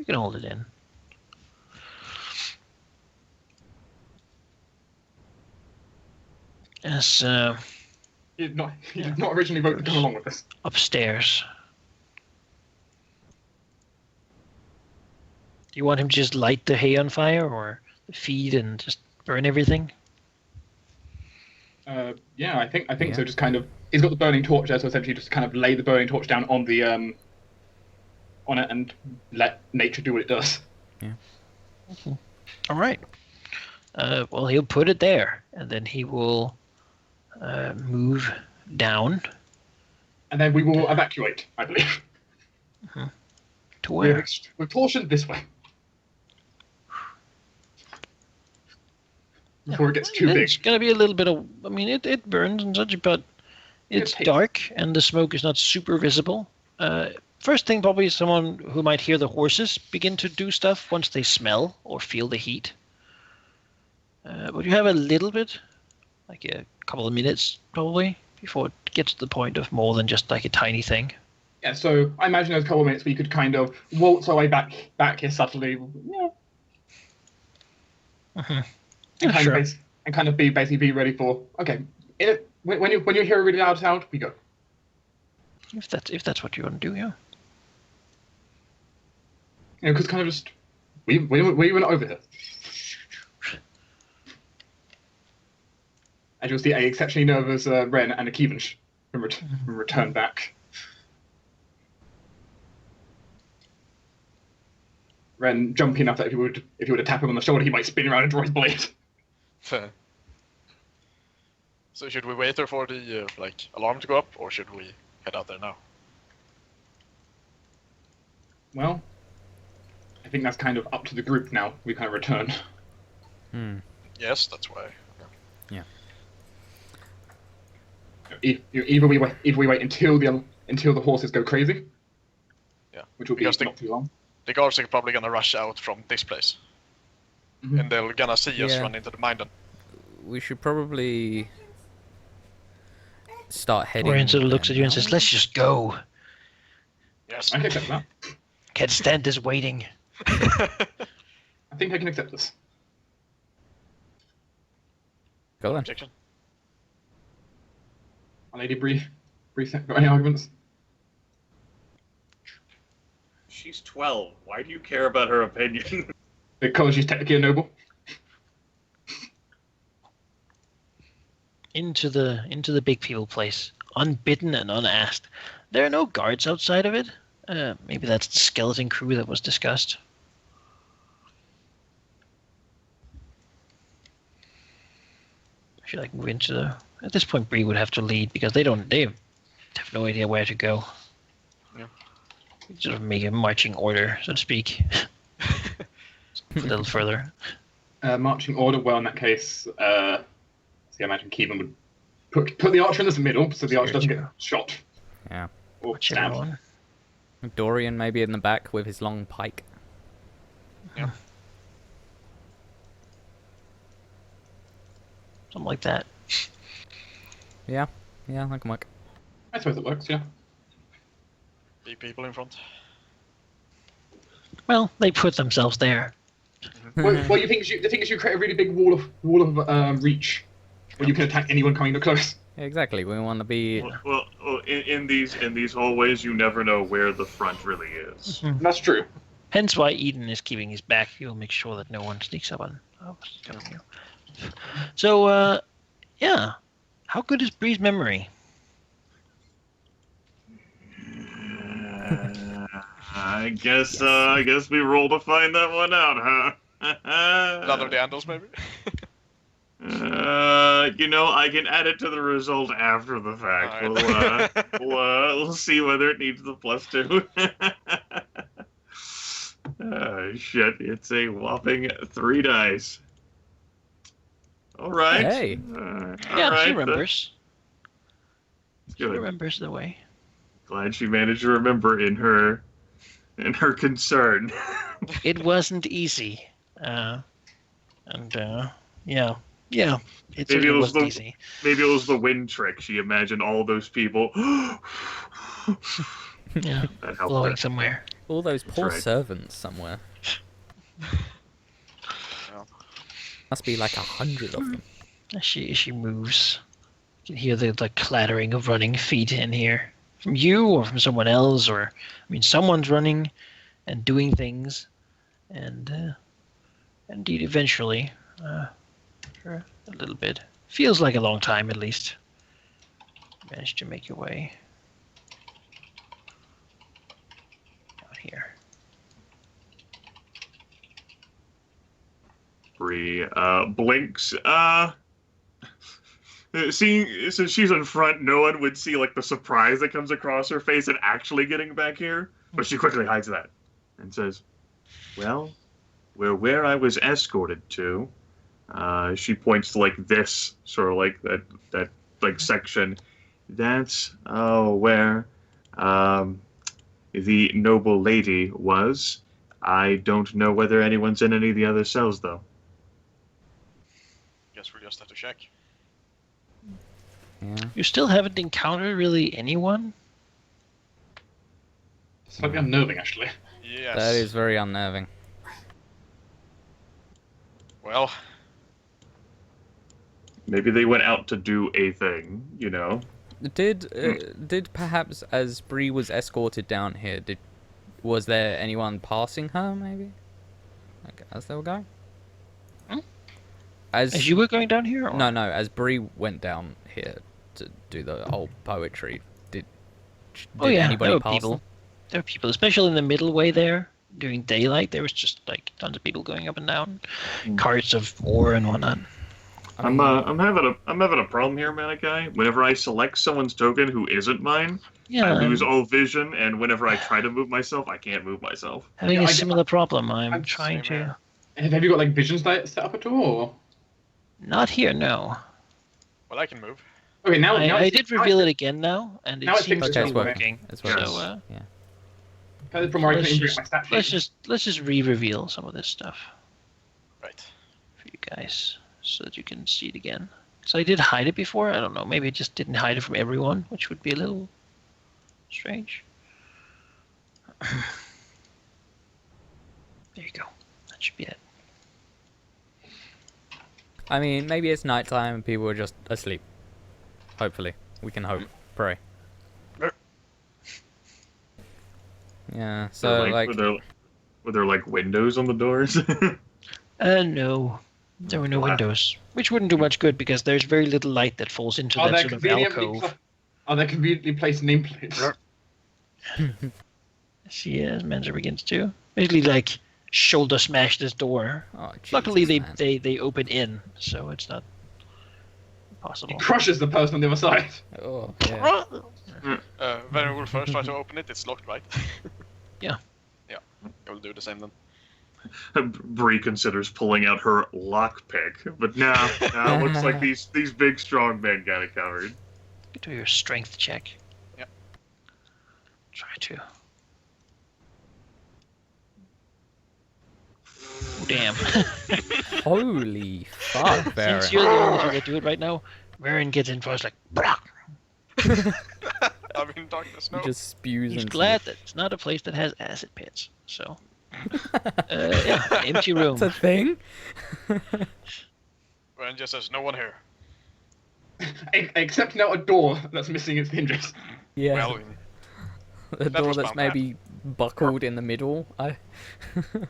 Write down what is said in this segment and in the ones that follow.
You can hold it in. As He did not originally vote to come along with this. upstairs. Do you want him to just light the hay on fire, or feed and just burn everything? Yeah, I think so. Just kind of, he's got the burning torch there, so essentially just kind of lay the burning torch down on the on it and let nature do what it does. Yeah. Mm-hmm. All right. Well, he'll put it there, and then he will move down. And then we will evacuate, I believe. Mm-hmm. To where? We've torsioned this way. Before it gets too big. It's going to be a little bit of... I mean, it burns and such, but it's dark, and the smoke is not super visible. First thing, probably someone who might hear the horses begin to do stuff once they smell or feel the heat. But you have a little bit, like a couple of minutes, probably, before it gets to the point of more than just like a tiny thing. Yeah, so I imagine there's a couple of minutes where you could kind of waltz our way back here subtly. Yeah. Mm-hmm. And kind of basically be ready for, okay, when you hear a really loud sound, we go. If that's what you want to do, yeah. You know, because kind of just we went over here. And you'll see a exceptionally nervous Ren and a Kevin return back. Ren jumpy enough that if you were to tap him on the shoulder, he might spin around and draw his blade. Fair. So should we wait there for the alarm to go up, or should we head out there now? Well, I think that's kind of up to the group now. We kind of return. Yes, that's why. Yeah. Either we wait until the horses go crazy. Yeah. Which will be not too long. The guards are probably gonna rush out from this place. Mm-hmm. And they're gonna see us run into the mine then. We should probably start heading. Orion sort of looks at you and says, "Let's just go. Yes. I can accept that. Can't stand this waiting." I think I can accept this. Go then. Objection. Lady Bree, got any arguments? She's 12. Why do you care about her opinion? Because she's technically a noble. Into the big people place, unbidden and unasked. There are no guards outside of it. Maybe that's the skeleton crew that was discussed. I feel like move into the... At this point, Bree would have to lead because they have no idea where to go. Yeah. Sort of make a marching order, so to speak. A little further. Marching order. Well, in that case, I imagine Kevin would put the archer in the middle so the archer doesn't get shot. Yeah. Or stabbed. Dorian maybe in the back with his long pike. Yeah. Something like that. Yeah, that can work. I suppose it works, yeah. Big people in front. Well, they put themselves there. Well, the thing is, you create a really big wall of reach, where you can attack anyone coming close. Exactly. We want to be. Well, in these hallways, you never know where the front really is. Mm-hmm. That's true. Hence why Eden is keeping his back. He'll make sure that no one sneaks up on. So, yeah. How good is Bree's memory? I guess we roll to find that one out, huh? None of the handles, maybe. I can add it to the result after the fact. Right. We'll see whether it needs the +2. Oh shit! It's a whopping 3 dice. All right. Hey. Yeah, she remembers. She Good. remembers the way. Glad she managed to remember in her concern. It wasn't easy. Yeah. It Maybe it was wasn't easy. Maybe it was the wind trick. She imagined all those people. Yeah, That helped blowing her. somewhere. All those poor right. servants somewhere. Yeah. Must be like 100 of them. As she moves, you can hear the clattering of running feet in here. From you or from someone else, or I mean, someone's running and doing things, and indeed, eventually, for a little bit, feels like a long time at least. Managed to make your way out here. Bree blinks. Seeing since she's in front, no one would see like the surprise that comes across her face at actually getting back here. But she quickly hides that and says, "Well, we're where I was escorted to." She points to like this sort of like that like section. That's where the noble lady was. I don't know whether anyone's in any of the other cells though. Guess we'll just have to check. Yeah. You still haven't encountered really anyone? Slightly unnerving, actually. Yes. That is very unnerving. Well, Maybe they went out to do a thing, you know. Did perhaps as Bree was escorted down here, was there anyone passing her maybe? Like as they were going? As you were going down here? Or? No, as Bree went down here to do the whole poetry, did anybody there were pass people. them? There were people, especially in the middle way there. During daylight, there was just like tons of people going up and down, carts of ore and whatnot. I'm having a problem here, Manikai. Whenever I select someone's token who isn't mine, Yeah, I lose all vision, and whenever I try to move myself, I can't move myself. having Yeah, a similar problem. I'm trying same to. here. Have you got like visions set up at all? Or? Not here, no. well, I can move. Okay, now I it's- did reveal it again now, and it now it's seems fixed to Okay, be it's working. working. It's working. So Yeah. That's from where I can let's integrate just, my stat sheet. let's just re-reveal some of this stuff Right. for you guys so that you can see it again. So I did hide it before. I don't know. Maybe it just didn't hide it from everyone, which would be a little strange. There you go. That should be it. I mean, maybe it's nighttime and people are just asleep. Hopefully. We can hope. Pray. Yeah, so like were there like windows on the doors? No. There were no windows, which wouldn't do much good because there's very little light that falls into that sort of alcove. Are there conveniently placed nameplates? See, as Menzer begins to basically like shoulder smash this door. oh, Jesus, Luckily, man. they open in, so it's not possible. It crushes the person on the other side. Oh, yeah. When we will first try to open it, it's locked, right? Yeah. Yeah. I will do the same then. Bree considers pulling out her lockpick, but now it looks like these big strong men got it covered. Do your strength check. Yep. Try to. Oh, damn. Holy fuck, Baron. Since you're the only one that do it right now, Baron gets in first, like, "Brah." I'm in darkness now. He just spews He's into glad that it's not a place that has acid pits. So, yeah, empty room. It's a thing? When just says no one here. Except now a door that's missing its hinges. Yeah. Well, the that door was that's bound maybe buckled in the middle. Through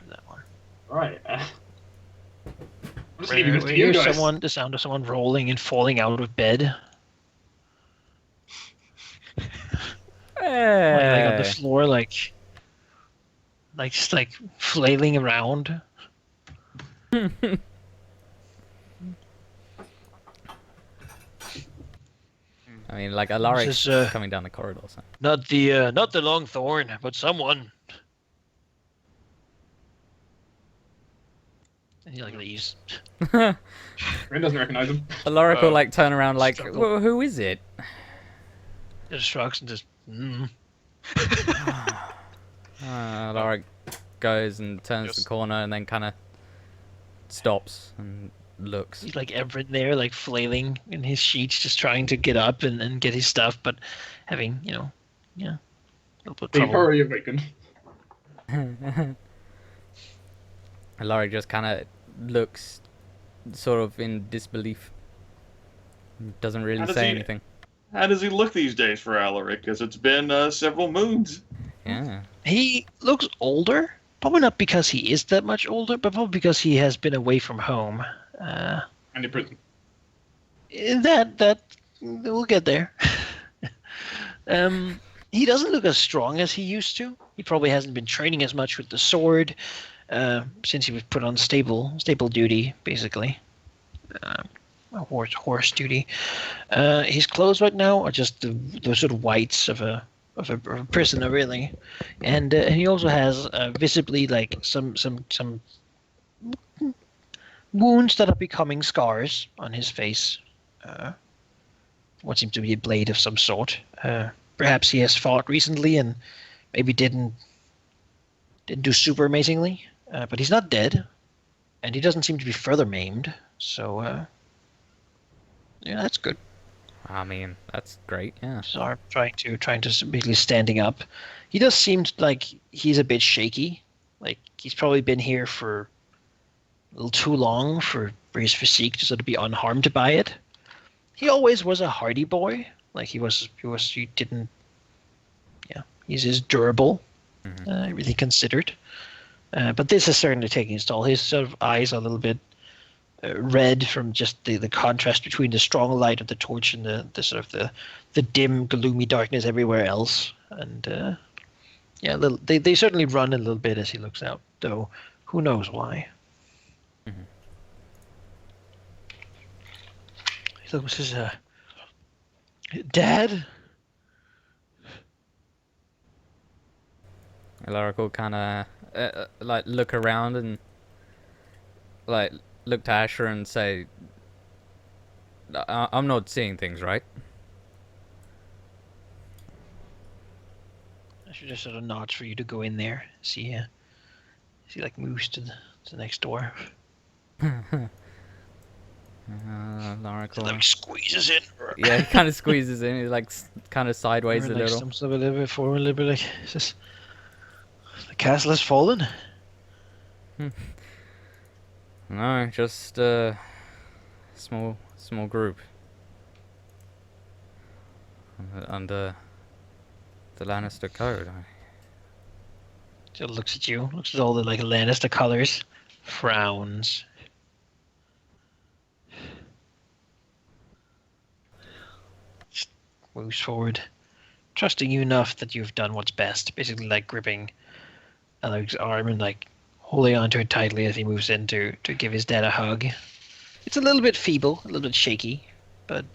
that one. Right. I'm just We leaving this to hear you guys. the sound of someone rolling and falling out of bed. Like on the floor, like just like flailing around. I mean, like Alaric This is, coming down the corridor. So. Not the long thorn, but someone. And he like leaves. Ren doesn't recognize him. Alaric will like turn around like, struggle. well, who is it? Just shrugs and just. Alaric goes and turns the Just- corner and then kind of stops and looks. He's like Everett there, like flailing in his sheets, just trying to get up and get his stuff, but having, little bit of Be trouble. hurry awakened. Alaric just kind of looks sort of in disbelief. Doesn't really say anything. How does he look these days for Alaric? Because it's been several moons. Yeah. He looks older. Probably not because he is that much older, but probably because he has been away from home. And in prison. That we'll get there. He doesn't look as strong as he used to. He probably hasn't been training as much with the sword since he was put on stable duty, basically. Horse duty. His clothes right now are just the sort of whites of a prisoner, really, and he also has visibly like some wounds that are becoming scars on his face. What seems to be a blade of some sort. Perhaps he has fought recently and maybe didn't do super amazingly, but he's not dead, and he doesn't seem to be further maimed. So yeah, that's good. I mean, that's great. Yeah. So I'm trying to basically standing up. He does seem like he's a bit shaky. Like he's probably been here for a little too long for his physique to sort of be unharmed by it. He always was a hardy boy. Like he didn't. Yeah, he's durable, everything considered. But this is certainly taking its toll. His sort of eyes are a little bit red from just the contrast between the strong light of the torch and the sort of the dim, gloomy darkness everywhere else. And yeah, they certainly run a little bit as he looks out, though who knows why. Mm-hmm. So this is Dad? Alaric will kind of like look around and like look to Asher and say, I'm not seeing things, right? I should just sort of nod for you to go in there. See like moves to the next door. Alaric will... Like squeezes in. Yeah, he kind of squeezes in. He like kind of sideways a Like little. stumps up a little bit forward, a little bit like it's just the castle has fallen. No, just a small group under the Lannister code. Just looks at you, looks at all the like Lannister colors, frowns. Just moves forward, trusting you enough that you've done what's best. Basically, like gripping Alec's arm and like holding onto it tightly as he moves in to give his dad a hug. It's a little bit feeble, a little bit shaky, but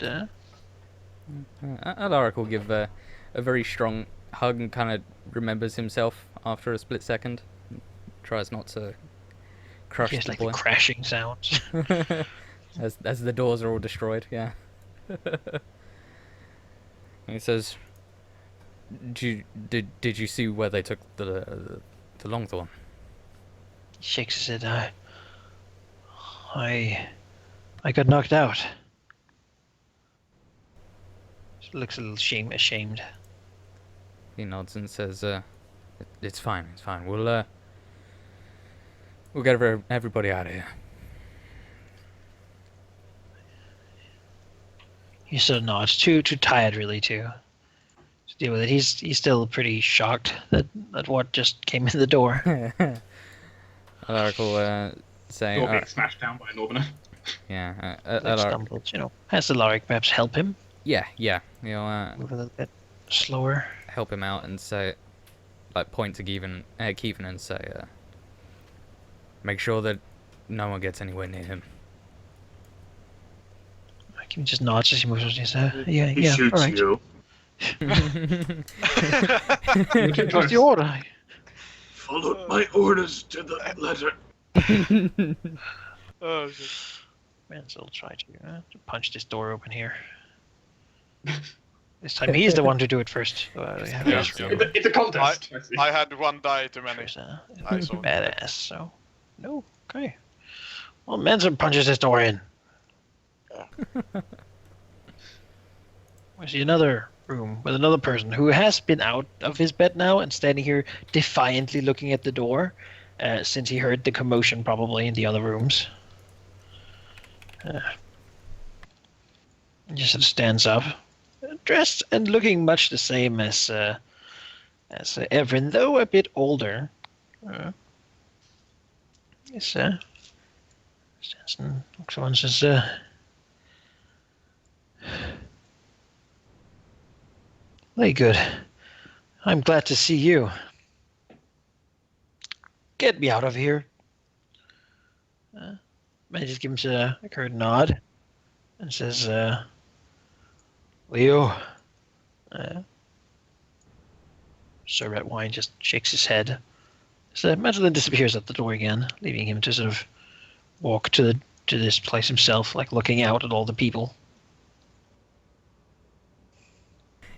Alaric will give a very strong hug and kind of remembers himself after a split second. Tries not to crush he has the like boy. the crashing sounds. as the doors are all destroyed, yeah. He says, Did you see where they took the Longthorn? He shakes his head. I got knocked out. She looks a little ashamed. He nods and says, "It's fine. It's fine. We'll get everybody out of here." He sort of nods. Too tired, really, to deal with it. He's still pretty shocked that what just came in the door. Alaric will say, Or being smashed down by an Northerner. "Yeah, Like stumbled, Has Alaric perhaps help him yeah. You'll move a little bit slower? help him out and say, like, point to Keevan and say, make sure that no one gets anywhere near him." He just nods as he moves. He says, "Yeah, He yeah, shoots all right." you. What's the order? Followed my orders to the letter. Oh, shit. Man's will try to punch this door open here. This time he's the one to do it first. It's a contest. I had one die too many. I saw. Badass. So, no, okay. Well, Manson punches this door in. We see another room with another person who has been out of his bed now and standing here defiantly looking at the door, since he heard the commotion probably in the other rooms. Just sort of stands up, dressed and looking much the same as Everin, though a bit older. Stands and looks around and says, very good. I'm glad to see you. Get me out of here. I just gives him a curt nod and says, Leo. Sir Red Wine just shakes his head. So Madeline disappears at the door again, leaving him to sort of walk to this place himself, like looking out at all the people.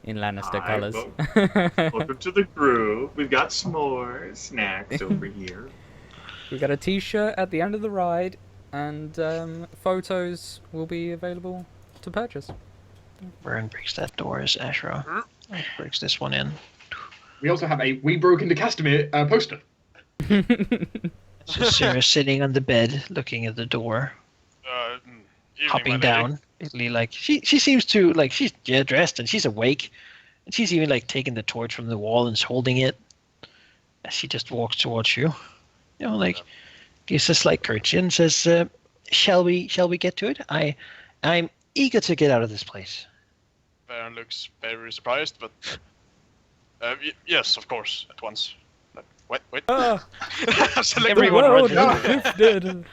In Lannister colours. Welcome to the groove. We've got s'mores, snacks over here. We got a T-shirt at the end of the ride, and photos will be available to purchase. Vern breaks that door as Ashra breaks this one in. We also have a "We Broke into Castamere" poster. So Sarah sitting on the bed, looking at the door, hopping down. Basically, like she seems to like she's dressed and she's awake, and she's even like taking the torch from the wall and holding it as she just walks towards you. You know, like gives a slight curtsy and says, "Shall we get to it? I'm eager to get out of this place." Baron looks very surprised, but yes, of course, at once. But wait. So, like, Everyone runs dead.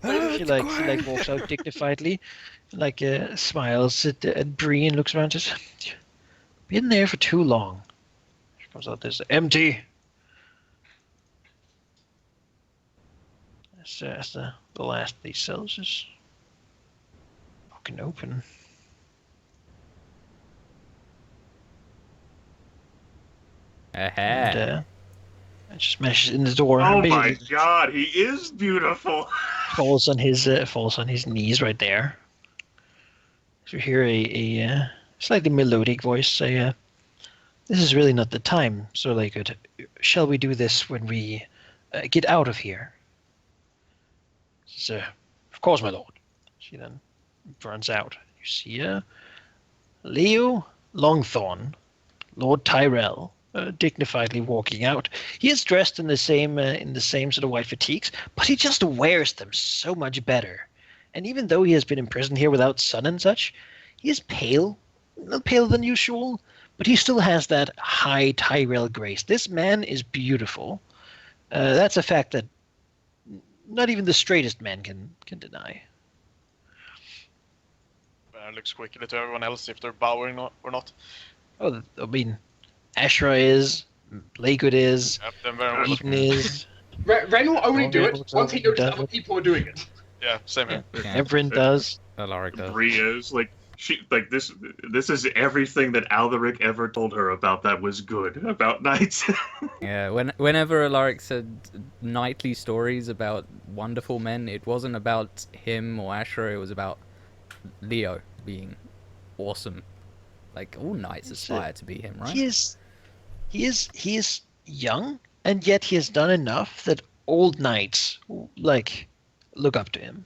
She walks out dignifiedly, smiles at Bree and looks around and says, "Been there for too long." She comes out, there's empty. As the last of these cells is fucking open. And just smashes in the door. Oh my god, he is beautiful. falls on his knees right there. So you hear a slightly melodic voice say, "This is really not the time, Sir Lakewood. Shall we do this when we get out of here?" Says, "Of course, my lord." She then runs out. You see Leo Longthorn, Lord Tyrell, dignifiedly walking out. He is dressed in the same sort of white fatigues, but he just wears them so much better. And even though he has been imprisoned here without sun and such, he is pale, a little paler than usual, but he still has that high Tyrell grace. This man is beautiful. That's a fact that not even the straightest man can deny. Baron looks quickly to everyone else if they're bowing or not. Oh, I mean, Ashra is, Lakewood is, Yep, then Baron Eaton is. Ren will only do it once he notices other people are doing it. Yeah, same here. Everyone does. Alaric does. Bree is this is everything that Alderic ever told her about that was good about knights. Yeah, whenever Alaric said knightly stories about wonderful men, it wasn't about him or Ashra, it was about Leo being awesome. Like, all knights aspire to be him, right? He is young, and yet he has done enough that old knights look up to him.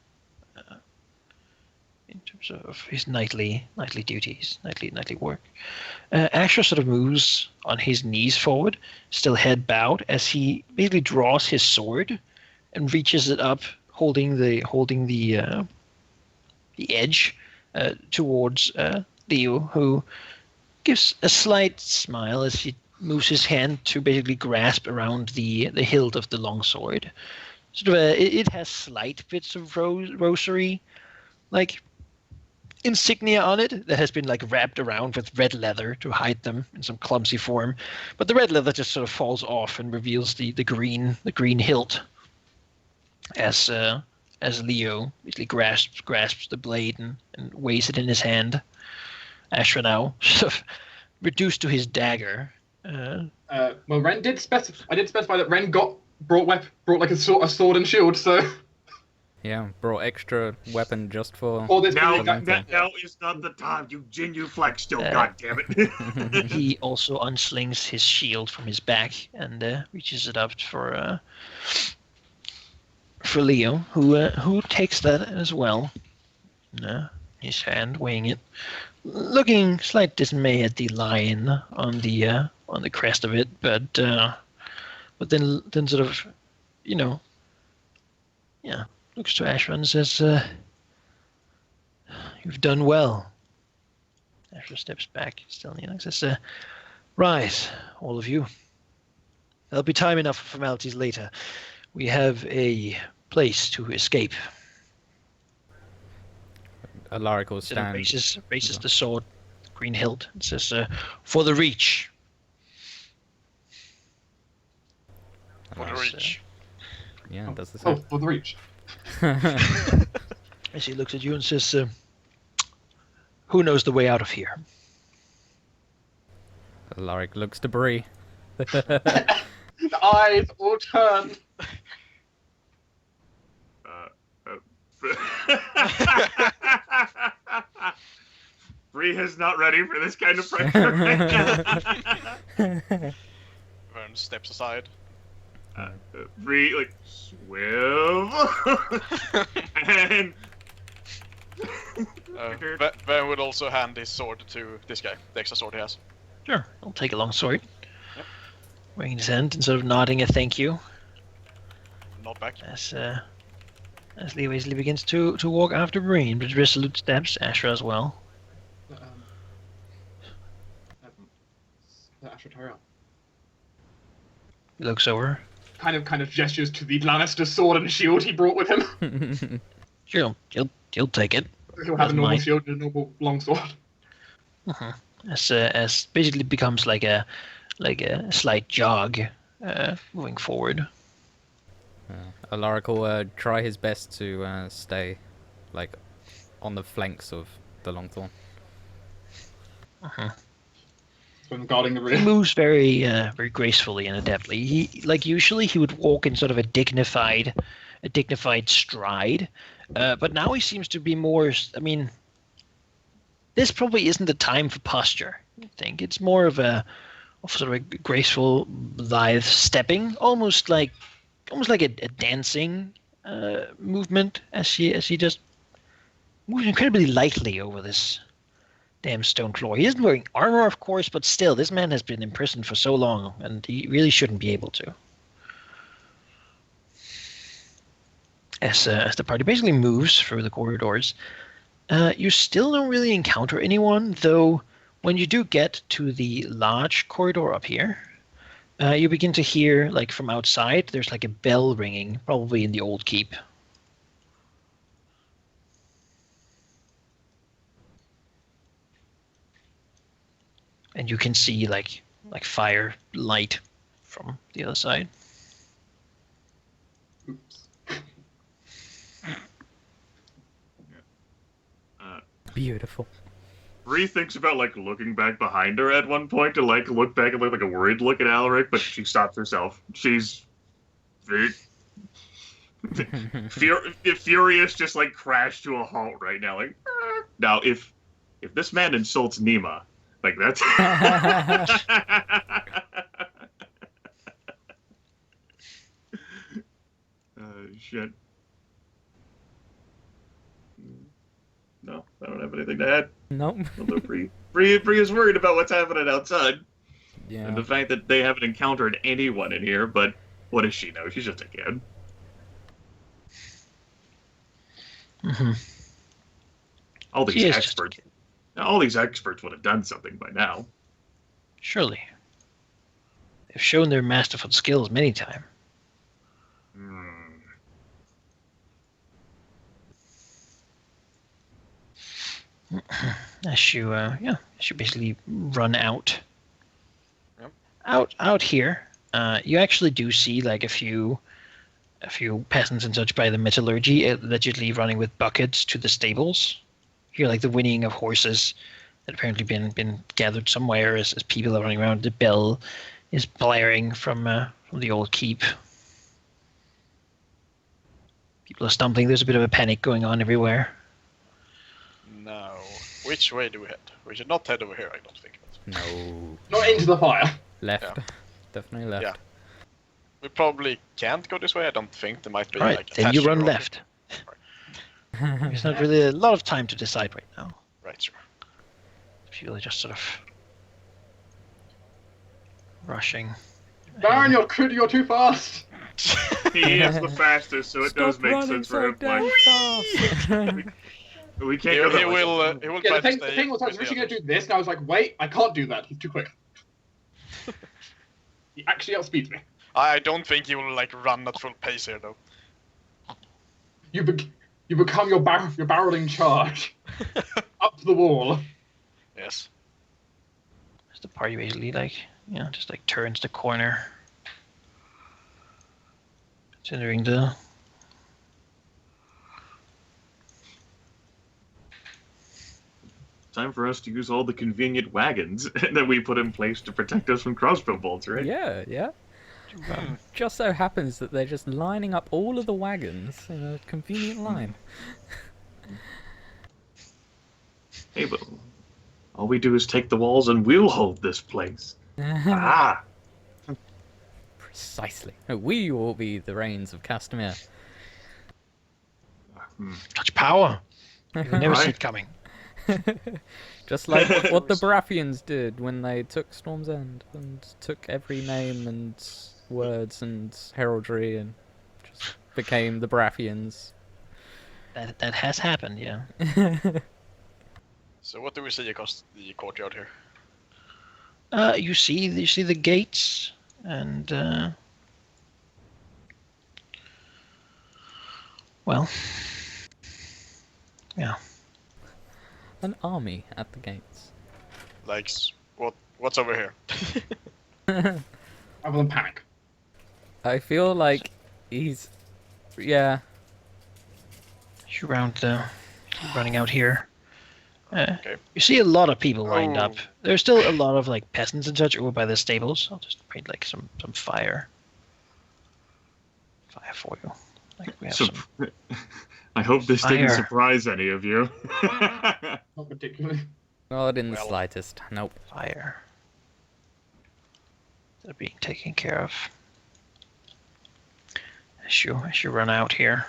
In terms of his nightly duties, nightly work. Asher sort of moves on his knees forward, still head bowed, as he basically draws his sword and reaches it up, holding the edge towards Leo, who gives a slight smile as he moves his hand to basically grasp around the hilt of the long sword. Sort of it has slight bits of rosary, like insignia on it that has been wrapped around with red leather to hide them in some clumsy form, but the red leather just sort of falls off and reveals the green hilt as Leo basically grasps the blade and weighs it in his hand. Ashra now sort of reduced to his dagger. Well, Ren did specify. I did specify that Ren brought a sword and shield. So Yeah, brought extra weapon just for. All this Now, really now is not the time. You genuflect still, goddammit. He also unslings his shield from his back and reaches it up for Leo, who takes that as well. His hand weighing it, looking slight dismay at the lion on the crest of it, but then sort of, looks to Ashra and says, "You've done well." Ashra steps back, still kneeling, says, "Rise, all of you. There'll be time enough for formalities later. We have a place to escape." Alaric will stand. Raises the sword, green hilt, and says, "For the Reach." For the Reach. Yeah, that's the Oh, same. for the Reach. As he looks at you and says, "Who knows the way out of here?" Alaric looks to Bree. The eyes all turn. Bree is not ready for this kind of pressure right now. Vern steps aside. Bree, like, swivel. And... Vern would also hand his sword to this guy, the extra sword he has. Sure, I'll take a long sword. Yep. Waving his hand and sort of nodding a thank you Not back. as Leo easily begins to walk after Breen, but resolute steps, Ashra as well. Asher Tyrell He looks over. kind of gestures to the Lannister sword and shield he brought with him. Sure, he'll take it. He'll have a Doesn't normal mind. shield and a normal longsword. As basically becomes like a slight jog, moving forward. Alaric will try his best to stay, like, on the flanks of the Longthorn. When guarding the He rear. moves very gracefully and adeptly. Usually he would walk in sort of a dignified stride, but now he seems to be more. I mean, this probably isn't the time for posture. I think it's more of sort of a graceful, lithe stepping, almost like a dancing movement as he just moves incredibly lightly over this damn stone floor. He isn't wearing armor, of course, but still, this man has been imprisoned for so long, and he really shouldn't be able to. As the party basically moves through the corridors, you still don't really encounter anyone, though when you do get to the large corridor up here, you begin to hear, like, from outside, there's like a bell ringing, probably in the old keep. And you can see like fire light from the other side. Oops. Beautiful. Bree thinks about, like, looking back behind her at one point to, like, look back and look like a worried look at Alaric, but she stops herself. She's very furious, just, like, crashed to a halt right now. Like, now, if this man insults Nima, like, that's... Shit. No, I don't have anything to add. Nope. Although Bree is worried about what's happening outside. Yeah. And the fact that they haven't encountered anyone in here, but what does she know? She's just a kid. Mm-hmm. All She these is just a experts, kid. all these experts would have done something by now. Surely. They've shown their masterful skills many times. Hmm. As you basically run out. Yep. Out here, you actually do see like a few peasants and such by the metallurgy, allegedly running with buckets to the stables. You hear like the whinnying of horses that apparently been gathered somewhere as people are running around. The bell is blaring from the old keep. People are stumbling. There's a bit of a panic going on everywhere. Now, which way do we head? We should not head over here, I don't think. No. Not into the fire. Left. Yeah. Definitely left. Yeah. We probably can't go this way. I don't think there might be. Right, like, then you run attached left. There's not really a lot of time to decide right now. Right, sure. People are just sort of rushing. Baron, you're too fast. He is the fastest, so it does make sense for him. We can't go that He way. will Yeah, try the to stay. thing was I was with the originally going to others. do this, and I was like, wait, I can't do that. He's too quick. He actually outspeeds me. I don't think he will like run at full pace here, though. You become your barreling charge up the wall. Yes. As the party basically just like turns the corner. Considering the Time for us to use all the convenient wagons that we put in place to protect us from crossbow bolts, right? Yeah, yeah. Just so happens that they're just lining up all of the wagons in a convenient line. Hey, but all we do is take the walls and we'll hold this place. Ah! Precisely. We will be the reigns of Castamere. such power. You never see Right. it coming. Just like what the Baratheons did when they took Storm's End and took every name and words and heraldry and just became the Baratheons. That has happened, yeah. So what do we see across the courtyard here? You see the gates and well, yeah. An army at the gates. Like, what's over here? Other than panic. I feel like he's... Yeah. You running out here. Okay. You see a lot of people lined Oh. up. There's still a lot of like peasants and such over by the stables. I'll just paint like some fire for you. Like we have So, some. I hope this didn't Fire. surprise any of you. Not particularly. Not in the Well. slightest. Nope. Fire that are being taken care of as you run out here.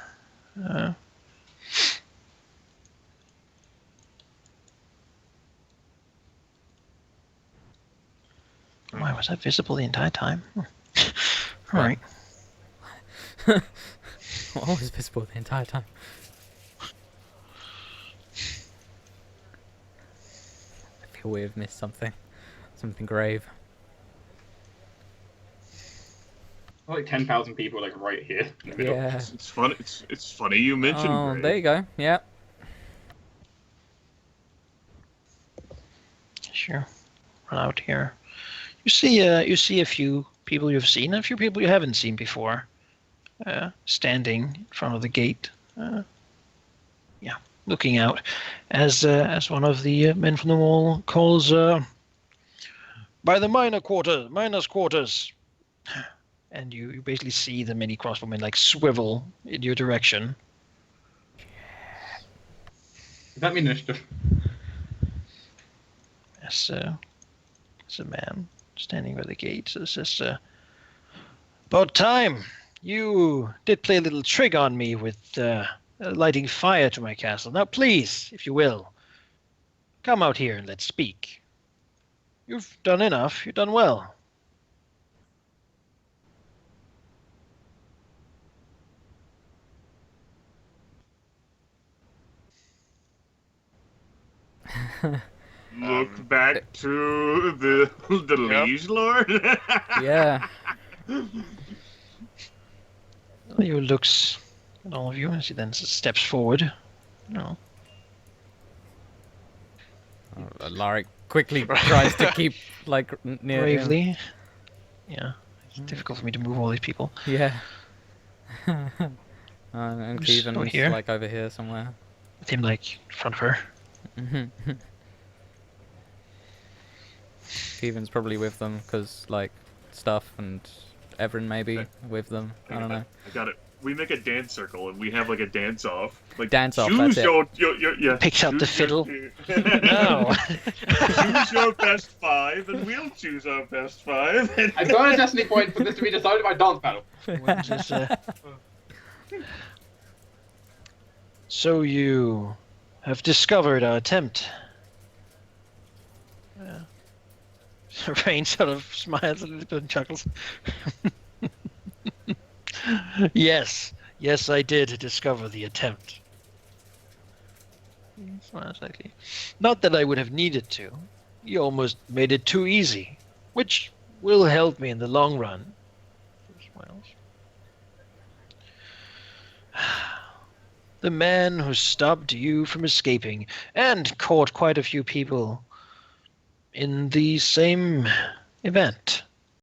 Why was that visible the entire time? All right. What was visible the entire time? I feel we have missed something. Something grave. Like 10,000 people like right here in the middle. Yeah. It's fun. It's funny you mentioned. Oh, Grave. there you go. Yeah. Sure. Run out here. You see a few people you've seen, a few people you haven't seen before, standing in front of the gate. Yeah, looking out, as one of the men from the wall calls, by the miners' quarters, and you basically see the many crossbowmen like swivel in your direction. Does that mean initiative? As a man standing by the gate says, about time. You did play a little trick on me with lighting fire to my castle. Now please, if you will, come out here and let's speak. You've done enough. You've done well. Look back to the Yep. liege lord. Yeah. Leo looks at all of you as he then steps forward. No. Alaric quickly tries to keep like near him. Bravely. Yeah. It's difficult for me to move all these people. Yeah. And Who's over Keevan's here? like over here somewhere. With him like in front of her. Keevan's probably with them because like stuff and Everin maybe Okay. with them. I don't know. I got it. we make a dance circle and we have like a dance off. Like Dance off, choose that's your yeah. Picks out the choose your- fiddle. No. Choose your best 5, and we'll choose our best 5. I got a destiny point for this to be decided by dance battle. Just, So you have discovered our attempt. Rain sort of smiles a little bit and chuckles. Yes, I did discover the attempt. He smiles slightly. Not that I would have needed to. You almost made it too easy, which will help me in the long run. He smiles. The man who stopped you from escaping and caught quite a few people in the same event.